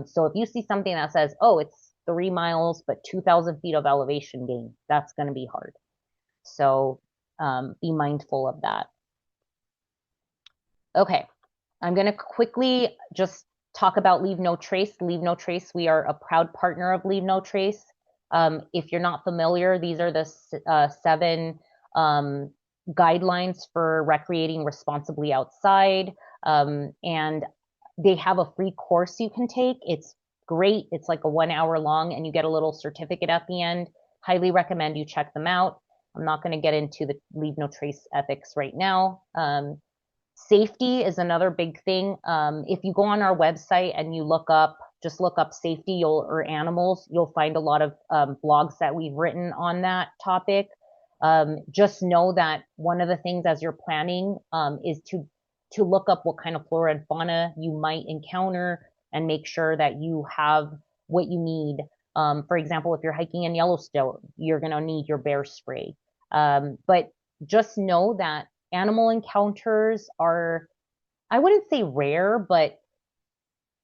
So if you see something that says, oh, it's 3 miles, but 2,000 feet of elevation gain, that's going to be hard. So be mindful of that. Okay, I'm going to quickly just talk about Leave No Trace. Leave No Trace, we are a proud partner of Leave No Trace. If you're not familiar, these are the 7 guidelines for recreating responsibly outside. And they have a free course you can take. It's great. It's like a 1 hour long and you get a little certificate at the end. Highly recommend you check them out. I'm not going to get into the Leave No Trace ethics right now. Safety is another big thing. If you go on our website and you just look up safety or animals, you'll find a lot of blogs that we've written on that topic. Just know that one of the things as you're planning is to look up what kind of flora and fauna you might encounter and make sure that you have what you need. For example, if you're hiking in Yellowstone, you're going to need your bear spray. But just know that animal encounters are, I wouldn't say rare, but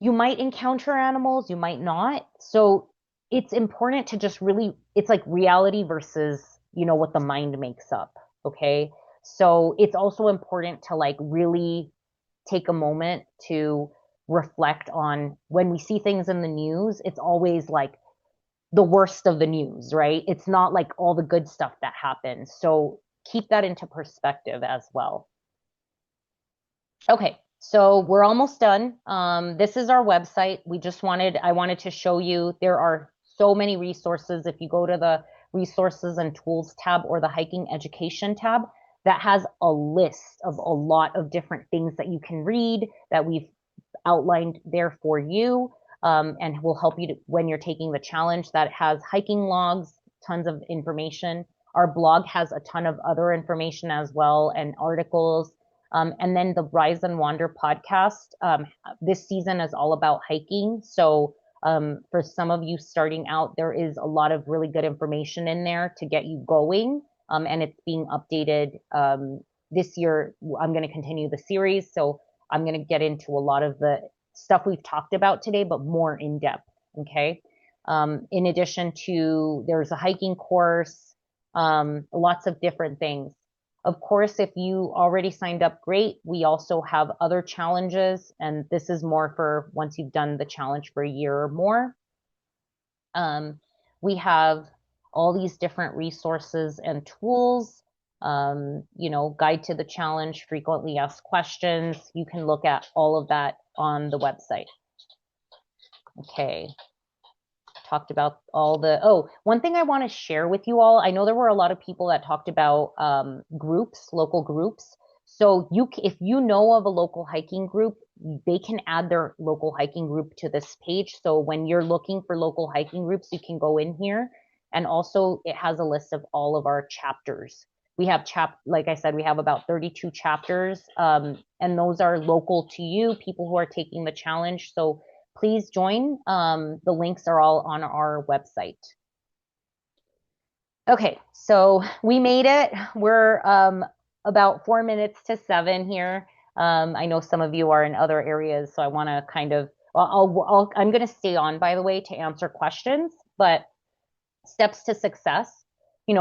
you might encounter animals, you might not. So it's important to just really, it's like reality versus, what the mind makes up. Okay. So it's also important to like really take a moment to reflect on when we see things in the news, it's always like the worst of the news, right? It's not like all the good stuff that happens. So keep that into perspective as well. Okay, so we're almost done. This is our website. I wanted to show you there are so many resources. If you go to the resources and tools tab or the hiking education tab, that has a list of a lot of different things that you can read that we've outlined there for you and will help you when you're taking the challenge. That has hiking logs, tons of information. Our blog has a ton of other information as well and articles. And then the Rise and Wander podcast, this season is all about hiking. So for some of you starting out, there is a lot of really good information in there to get you going. And it's being updated this year. I'm going to continue the series. So I'm going to get into a lot of the stuff we've talked about today, but more in depth. Okay. In addition to, there's a hiking course, lots of different things. Of course, if you already signed up, great. We also have other challenges, and this is more for once you've done the challenge for a year or more. We have all these different resources and tools, guide to the challenge, frequently asked questions. You can look at all of that on the website. Okay. Talked about one thing I want to share with you all. I know there were a lot of people that talked about groups, local groups. So if you know of a local hiking group, they can add their local hiking group to this page. So when you're looking for local hiking groups, you can go in here. And also it has a list of all of our chapters. We have like I said, we have about 32 chapters, and those are local to you, people who are taking the challenge. So please join. The links are all on our website. Okay, so we made it. We're about 4 minutes to 7 here. I know some of you are in other areas, so I want to kind of, I'm going to stay on, by the way, to answer questions, but steps to success,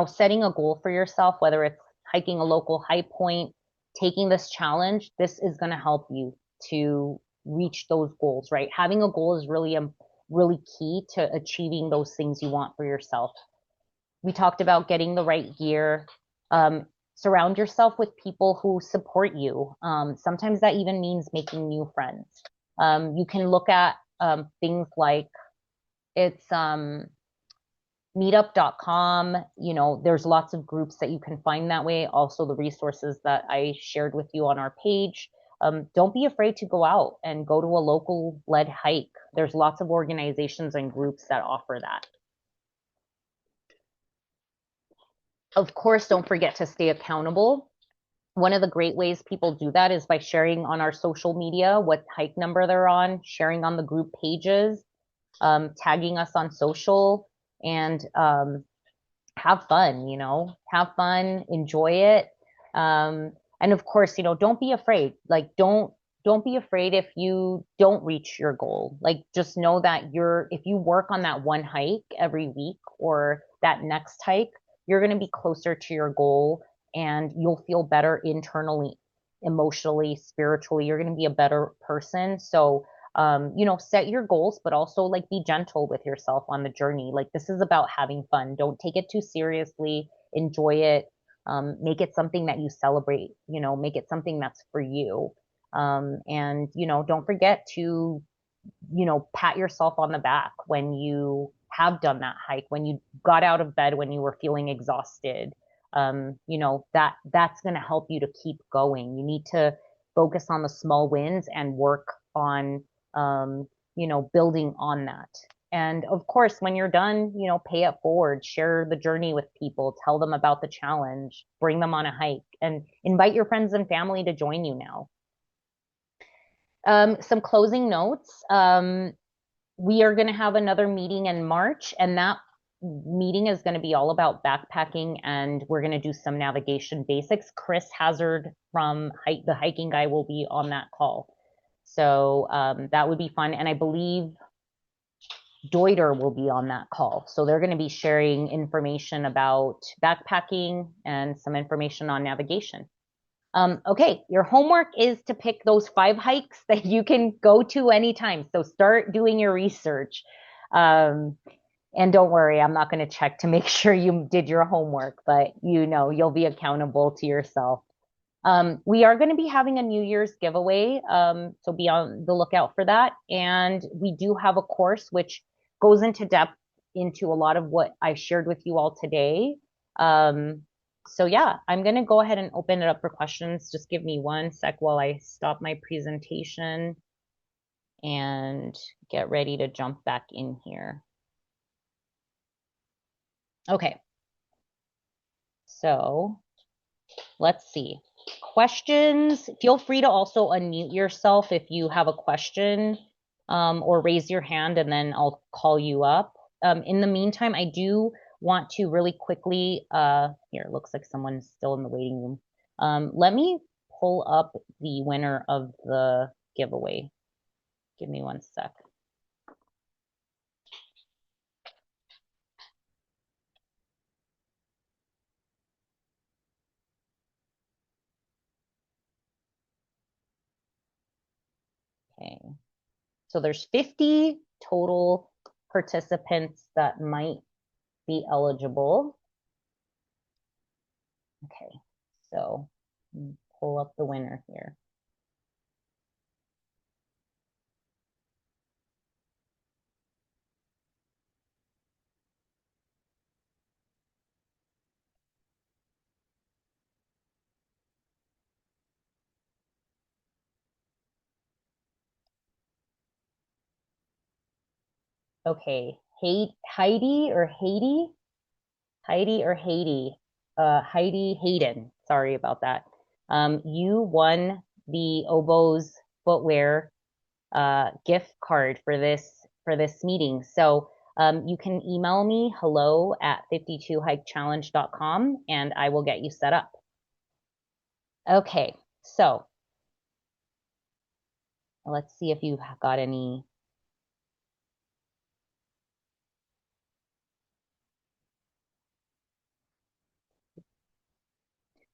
setting a goal for yourself, whether it's hiking a local high point, taking this challenge, this is going to help you to reach those goals, right? Having a goal is really key to achieving those things you want for yourself. We talked about getting the right gear. Surround yourself with people who support you. Sometimes that even means making new friends. You can look at things like it's meetup.com. There's lots of groups that you can find that way. Also, the resources that I shared with you on our page. Don't be afraid to go out and go to a local led hike. There's lots of organizations and groups that offer that. Of course, don't forget to stay accountable. One of the great ways people do that is by sharing on our social media what hike number they're on, sharing on the group pages, tagging us on social, and have fun, have fun, enjoy it. And of course, don't be afraid. Like, don't be afraid if you don't reach your goal. Like, just know that if you work on that one hike every week or that next hike, you're going to be closer to your goal and you'll feel better internally, emotionally, spiritually. You're going to be a better person. So, set your goals, but also like be gentle with yourself on the journey. Like, this is about having fun. Don't take it too seriously. Enjoy it. Make it something that you celebrate, make it something that's for you. And, don't forget to, pat yourself on the back when you have done that hike, when you got out of bed, when you were feeling exhausted. That's going to help you to keep going. You need to focus on the small wins and work on, building on that. And of course, when you're done, pay it forward, share the journey with people, tell them about the challenge, bring them on a hike, and invite your friends and family to join you now. Some closing notes. We are going to have another meeting in March, and that meeting is going to be all about backpacking, and we're going to do some navigation basics. Chris Hazard from the Hiking Guy will be on that call. So that would be fun. And I believe Deuter will be on that call. So they're going to be sharing information about backpacking and some information on navigation. Okay, your homework is to pick those 5 hikes that you can go to anytime. So start doing your research. And don't worry, I'm not going to check to make sure you did your homework, but you'll be accountable to yourself. We are going to be having a New Year's giveaway, so be on the lookout for that. And we do have a course which goes into depth into a lot of what I shared with you all today. So yeah, I'm going to go ahead and open it up for questions. Just give me one sec while I stop my presentation and get ready to jump back in here. Okay. So let's see. Questions. Feel free to also unmute yourself if you have a question, or raise your hand and then I'll call you up. In the meantime, I do want to really quickly, here, it looks like someone's still in the waiting room. Let me pull up the winner of the giveaway. Give me one sec. Okay. So there's 50 total participants that might be eligible. Okay, so pull up the winner here. Okay, Heidi or Haiti? Heidi or Haiti? Heidi Hayden. Sorry about that. You won the Oboz footwear gift card for this meeting. So you can email me hello@52hikechallenge.com and I will get you set up. Okay, so let's see if you've got any.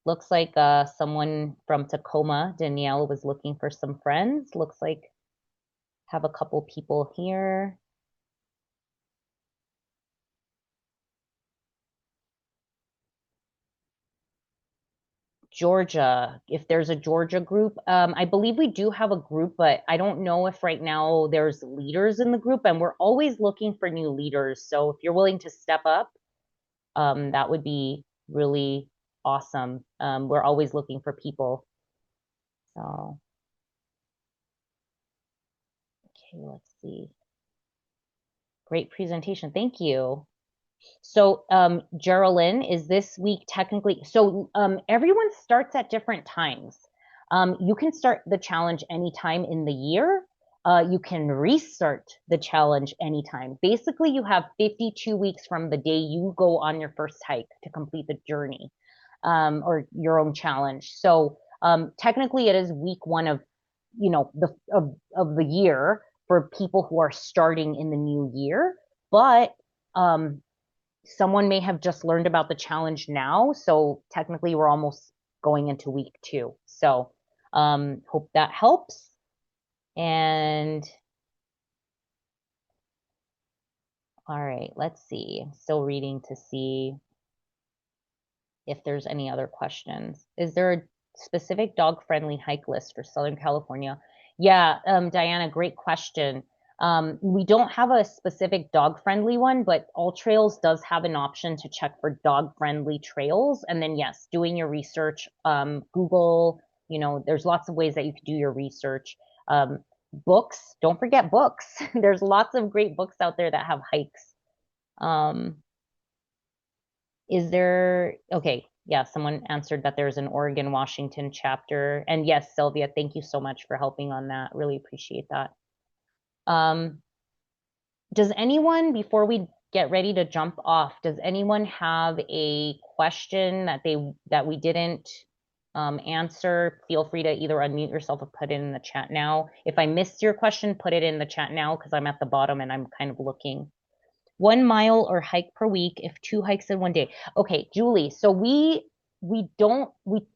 Looks like someone from Tacoma, Danielle, was looking for some friends. Looks like have a couple people here. Georgia, if there's a Georgia group. I believe we do have a group, but I don't know if right now there's leaders in the group, and we're always looking for new leaders. So if you're willing to step up, that would be really awesome. We're always looking for people. So, okay, let's see. Great presentation. Thank you. So, Geraldine, is this week technically? So, everyone starts at different times. You can start the challenge anytime in the year. You can restart the challenge anytime. Basically, you have 52 weeks from the day you go on your first hike to complete the journey, or your own challenge. So, technically, it is week one of, of the year for people who are starting in the new year. But someone may have just learned about the challenge now. So technically, we're almost going into week two. So hope that helps. And all right, let's see. I'm still reading to see if there's any other questions. Is there a specific dog-friendly hike list for Southern California? Yeah, Diana, great question. We don't have a specific dog-friendly one, but All Trails does have an option to check for dog-friendly trails. And then, yes, doing your research, Google, there's lots of ways that you can do your research. Books, don't forget books. There's lots of great books out there that have hikes. Is there, okay, yeah, someone answered that there's an Oregon, Washington chapter. And yes, Sylvia, thank you so much for helping on that. Really appreciate that. Does anyone, before we get ready to jump off, does anyone have a question that we didn't answer? Feel free to either unmute yourself or put it in the chat now. If I missed your question, put it in the chat now because I'm at the bottom and I'm kind of looking. 1 mile or hike per week if 2 hikes in one day. Okay, Julie, so we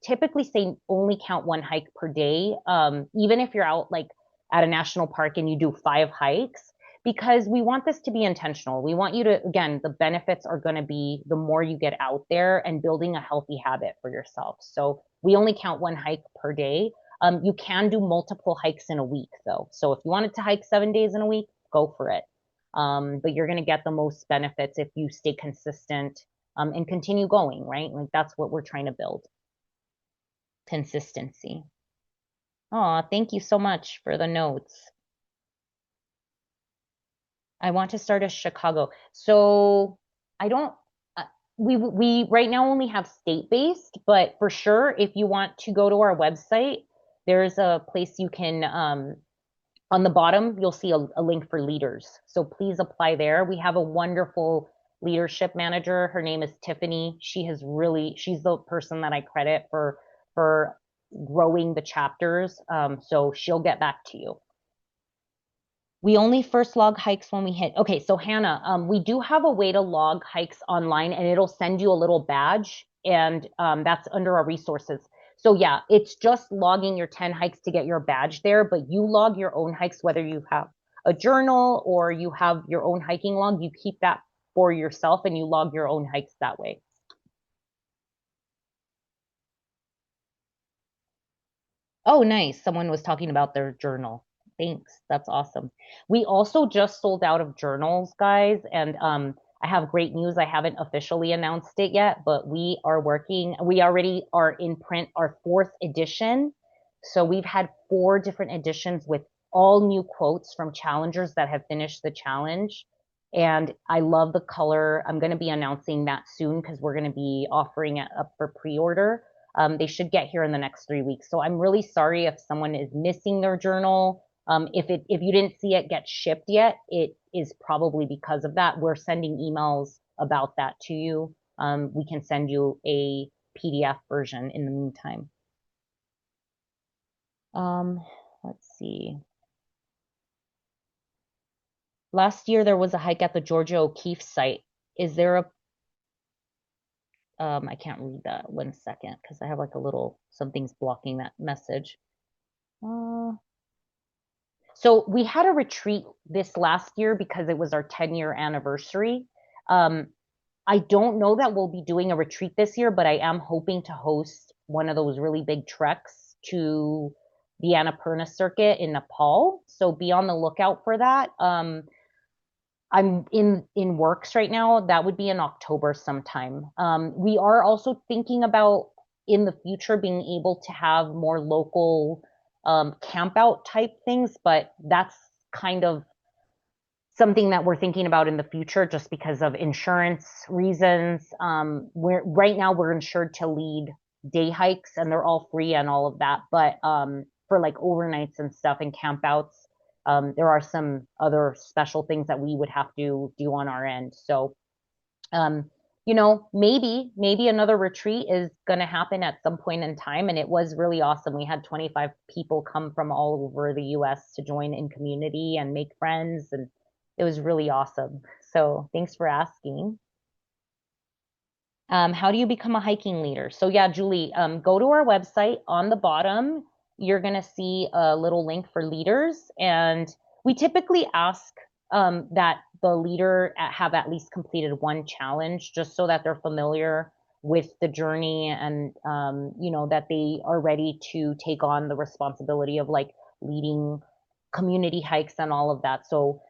typically say only count 1 hike per day, even if you're out like at a national park and you do 5 hikes, because we want this to be intentional. We want you to, again, the benefits are going to be the more you get out there and building a healthy habit for yourself. So we only count 1 hike per day. You can do multiple hikes in a week though. So if you wanted to hike 7 days in a week, go for it. But you're going to get the most benefits if you stay consistent and continue going, right? Like that's what we're trying to build. Consistency. Oh, thank you so much for the notes. I want to start as Chicago. So I don't, we right now only have state-based, but for sure, if you want to go to our website, there's a place you can, on the bottom, you'll see a link for leaders. So please apply there. We have a wonderful leadership manager. Her name is Tiffany. She's the person that I credit for growing the chapters. So she'll get back to you. We only first log hikes when we hit. Okay, so Hannah, we do have a way to log hikes online and it'll send you a little badge and that's under our resources. So yeah, it's just logging your 10 hikes to get your badge there, but you log your own hikes, whether you have a journal or you have your own hiking log, you keep that for yourself and you log your own hikes that way. Oh, nice. Someone was talking about their journal. Thanks. That's awesome. We also just sold out of journals, guys, and I have great news. I haven't officially announced it yet, but we already are in print our 4th edition. So we've had 4 different editions with all new quotes from challengers that have finished the challenge. And I love the color. I'm going to be announcing that soon because we're going to be offering it up for pre-order. They should get here in the next 3 weeks. So I'm really sorry if someone is missing their journal. If you didn't see it get shipped yet, it is probably because of that. We're sending emails about that to you. We can send you a PDF version in the meantime. Let's see. Last year there was a hike at the Georgia O'Keeffe site. Is there a I can't read that 1 second because I have like a little something's blocking that message. So we had a retreat this last year because it was our 10-year anniversary. I don't know that we'll be doing a retreat this year, but I am hoping to host one of those really big treks to the Annapurna circuit in Nepal. So be on the lookout for that. I'm in works right now. That would be in October sometime. We are also thinking about in the future being able to have more local camp out type things, but that's kind of something that we're thinking about in the future just because of insurance reasons. We're right now we're insured to lead day hikes and they're all free and all of that. But for like overnights and stuff and campouts, there are some other special things that we would have to do on our end. So um, maybe another retreat is going to happen at some point in time. And it was really awesome. We had 25 people come from all over the US to join in community and make friends. And it was really awesome. So thanks for asking. How do you become a hiking leader? So yeah, Julie, go to our website. On the bottom, you're going to see a little link for leaders. And we typically ask that the leader have at least completed one challenge just so that they're familiar with the journey and, that they are ready to take on the responsibility of like leading community hikes and all of that. So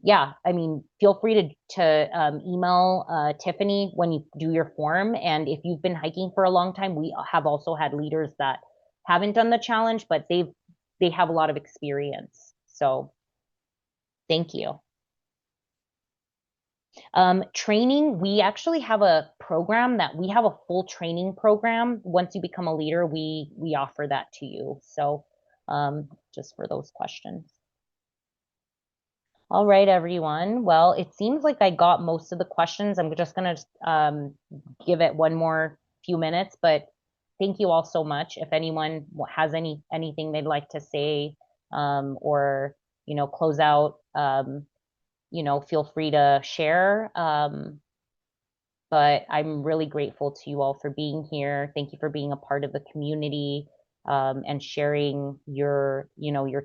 yeah, I mean, feel free to email Tiffany when you do your form. And if you've been hiking for a long time, we have also had leaders that haven't done the challenge, but they have a lot of experience. So thank you. Training, we actually have a program that we have a full training program. Once you become a leader, we offer that to you. So just for those questions. All right, everyone. Well, it seems like I got most of the questions. I'm just going to give it one more few minutes, but thank you all so much. If anyone has anything they'd like to say or close out, feel free to share. But I'm really grateful to you all for being here. Thank you for being a part of the community and sharing your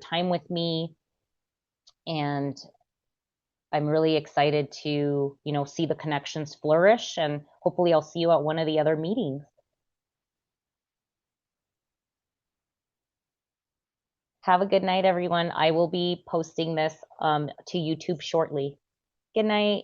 time with me. And I'm really excited to, see the connections flourish and hopefully I'll see you at one of the other meetings. Have a good night, everyone. I will be posting this to YouTube shortly. Good night.